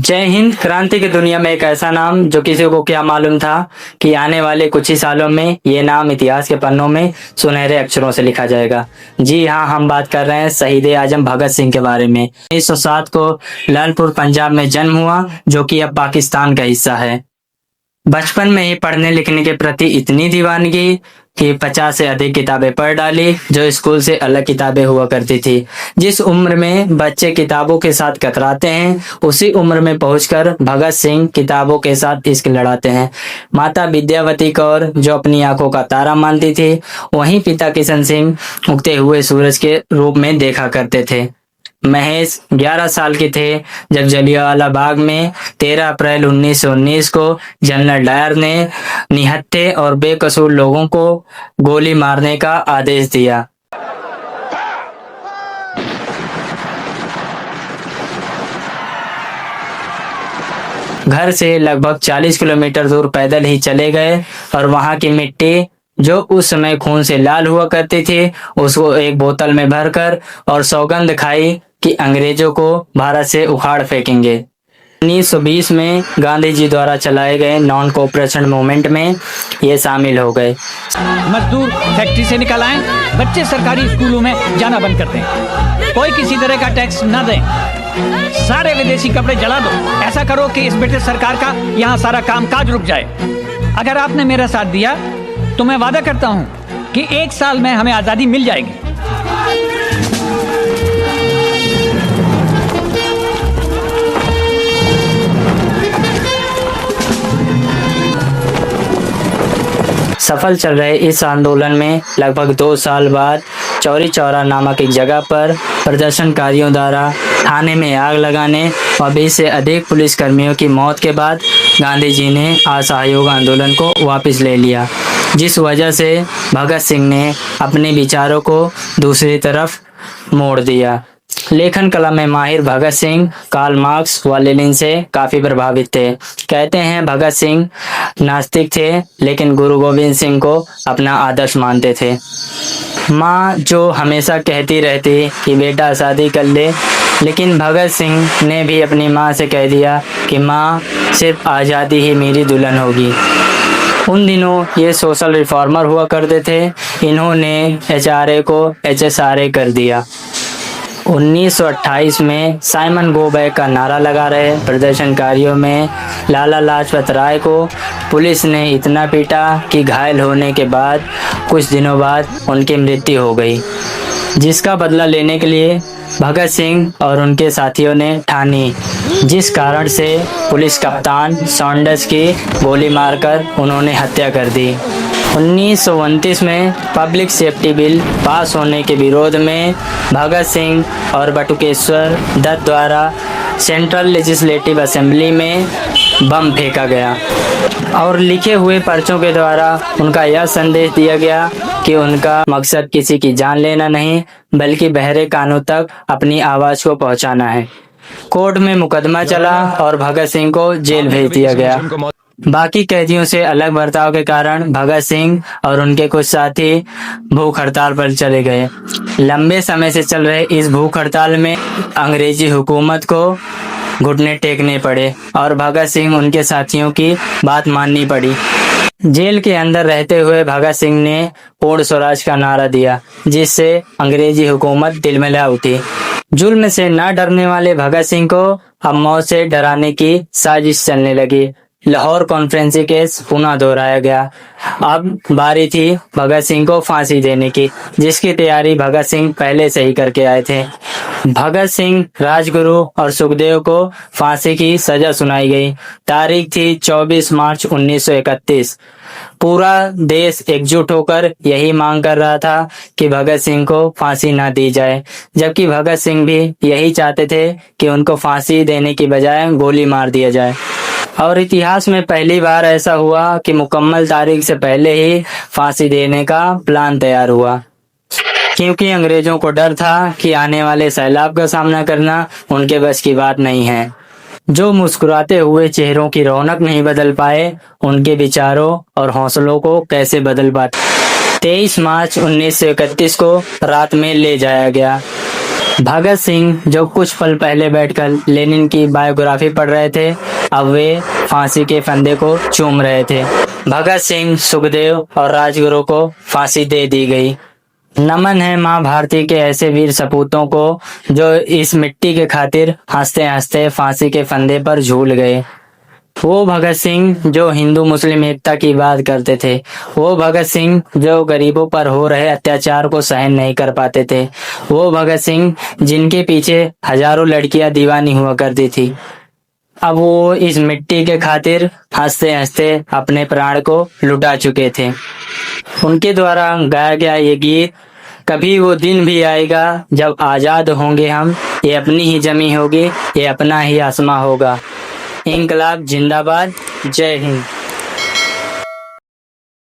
जय हिंद। क्रांति की दुनिया में एक ऐसा नाम जो किसी को क्या मालूम था कि आने वाले कुछ ही सालों में ये नाम इतिहास के पन्नों में सुनहरे अक्षरों से लिखा जाएगा। जी हाँ, हम बात कर रहे हैं शहीद आजम भगत सिंह के बारे में। 1907 को लालपुर पंजाब में जन्म हुआ, जो कि अब पाकिस्तान का हिस्सा है। बचपन में ही पढ़ने लिखने के प्रति इतनी दीवानगी कि 50 से अधिक किताबें पढ़ डाली, जो स्कूल से अलग किताबें हुआ करती थी। जिस उम्र में बच्चे किताबों के साथ कतराते हैं, उसी उम्र में पहुंचकर भगत सिंह किताबों के साथ इश्क लड़ाते हैं। माता विद्यावती कौर जो अपनी आंखों का तारा मानती थी, वहीं पिता किशन सिंह उगते हुए सूरज के रूप में देखा करते थे। महेश 11 साल के थे जब जलियांवाला बाग में 13 अप्रैल 1919 को जनरल डायर ने निहत्थे और बेकसूर लोगों को गोली मारने का आदेश दिया। घर से लगभग 40 किलोमीटर दूर पैदल ही चले गए और वहां की मिट्टी जो उस समय खून से लाल हुआ करती थी, उसको एक बोतल में भरकर और सौगंध खाई कि अंग्रेजों को भारत से उखाड़ फेंकेंगे। 1920 में गांधी जी द्वारा चलाए गए नॉन कोऑपरेशन मूवमेंट में ये शामिल हो गए। मजदूर फैक्ट्री से निकल आए, बच्चे सरकारी स्कूलों में जाना बंद कर दें, कोई किसी तरह का टैक्स न दें, सारे विदेशी कपड़े जला दो। ऐसा करो कि इस ब्रिटिश सरकार का यहाँ सारा कामकाज रुक जाए। अगर आपने मेरा साथ दिया तो मैं वादा करता हूँ कि 1 साल में हमें आज़ादी मिल जाएगी। सफल चल रहे इस आंदोलन में लगभग 2 साल बाद चौरी चौरा नामक एक जगह पर प्रदर्शनकारियों द्वारा थाने में आग लगाने और 20 से अधिक पुलिसकर्मियों की मौत के बाद गांधी जी ने असहयोग आंदोलन को वापस ले लिया, जिस वजह से भगत सिंह ने अपने विचारों को दूसरी तरफ मोड़ दिया। लेखन कला में माहिर भगत सिंह कार्ल मार्क्स व लेनिन से काफी प्रभावित थे। कहते हैं भगत सिंह नास्तिक थे, लेकिन गुरु गोविंद सिंह को अपना आदर्श मानते थे। माँ जो हमेशा कहती रहती कि बेटा शादी कर ले, लेकिन भगत सिंह ने भी अपनी माँ से कह दिया कि माँ सिर्फ आज़ादी ही मेरी दुल्हन होगी। उन दिनों ये सोशल रिफॉर्मर हुआ करते थे। इन्होंने HRA को HSRA कर दिया। 1928 में साइमन गो बैक का नारा लगा रहे प्रदर्शनकारियों में लाला लाजपत राय को पुलिस ने इतना पीटा कि घायल होने के बाद कुछ दिनों बाद उनकी मृत्यु हो गई, जिसका बदला लेने के लिए भगत सिंह और उनके साथियों ने ठानी, जिस कारण से पुलिस कप्तान सॉन्डर्स की गोली मारकर उन्होंने हत्या कर दी। 1929 में पब्लिक सेफ्टी बिल पास होने के विरोध में भगत सिंह और बटुकेश्वर दत्त द्वारा सेंट्रल लेजिस्लेटिव असेंबली में बम फेंका गया और लिखे हुए पर्चों के द्वारा उनका यह संदेश दिया गया कि उनका मकसद किसी की जान लेना नहीं, बल्कि बहरे कानों तक अपनी आवाज़ को पहुंचाना है। कोर्ट में मुकदमा चला और भगत सिंह को जेल भेज दिया गया। बाकी कैदियों से अलग बर्ताव के कारण भगत सिंह और उनके कुछ साथी भूख हड़ताल पर चले गए। लंबे समय से चल रहे इस भूख हड़ताल में अंग्रेजी हुकूमत को घुटने टेकने पड़े और भगत सिंह उनके साथियों की बात माननी पड़ी। जेल के अंदर रहते हुए भगत सिंह ने पूर्ण स्वराज का नारा दिया, जिससे अंग्रेजी हुकूमत तिलमिला उठी। जुल्म से न डरने वाले भगत सिंह को अब मौत से डराने की साजिश चलने लगी। लाहौर कॉन्फ्रेंस केस पुनः दोहराया गया। अब बारी थी भगत सिंह को फांसी देने की, जिसकी तैयारी भगत सिंह पहले से ही करके आए थे। भगत सिंह, राजगुरु और सुखदेव को फांसी की सजा सुनाई गई। तारीख थी 24 मार्च 1931। पूरा देश एकजुट होकर यही मांग कर रहा था कि भगत सिंह को फांसी न दी जाए, जबकि भगत सिंह भी यही चाहते थे कि उनको फांसी देने की बजाय गोली मार दिया जाए। और इतिहास में पहली बार ऐसा हुआ कि मुकम्मल तारीख से पहले ही फांसी देने का प्लान तैयार हुआ, क्योंकि अंग्रेजों को डर था कि आने वाले सैलाब का सामना करना उनके बस की बात नहीं है। जो मुस्कुराते हुए चेहरों की रौनक नहीं बदल पाए, उनके विचारों और हौसलों को कैसे बदल पाते। 23 मार्च 1931 को रात में ले जाया गया। भगत सिंह जो कुछ पल पहले बैठकर लेनिन की बायोग्राफी पढ़ रहे थे, अब वे फांसी के फंदे को चूम रहे थे। भगत सिंह, सुखदेव और राजगुरु को फांसी दे दी गई। नमन है माँ भारती के ऐसे वीर सपूतों को जो इस मिट्टी के खातिर हंसते हंसते फांसी के फंदे पर झूल गए। वो भगत सिंह जो हिंदू मुस्लिम एकता की बात करते थे, वो भगत सिंह जो गरीबों पर हो रहे अत्याचार को सहन नहीं कर पाते थे, वो भगत सिंह जिनके पीछे हजारों लड़कियां दीवानी हुआ करती थी, अब वो इस मिट्टी के खातिर हंसते हंसते अपने प्राण को लुटा चुके थे। उनके द्वारा गाया गया ये गीत, कभी वो दिन भी आएगा जब आजाद होंगे हम, ये अपनी ही जमी होगी, ये अपना ही आसमां होगा। इंकलाब जिंदाबाद। जय हिंद।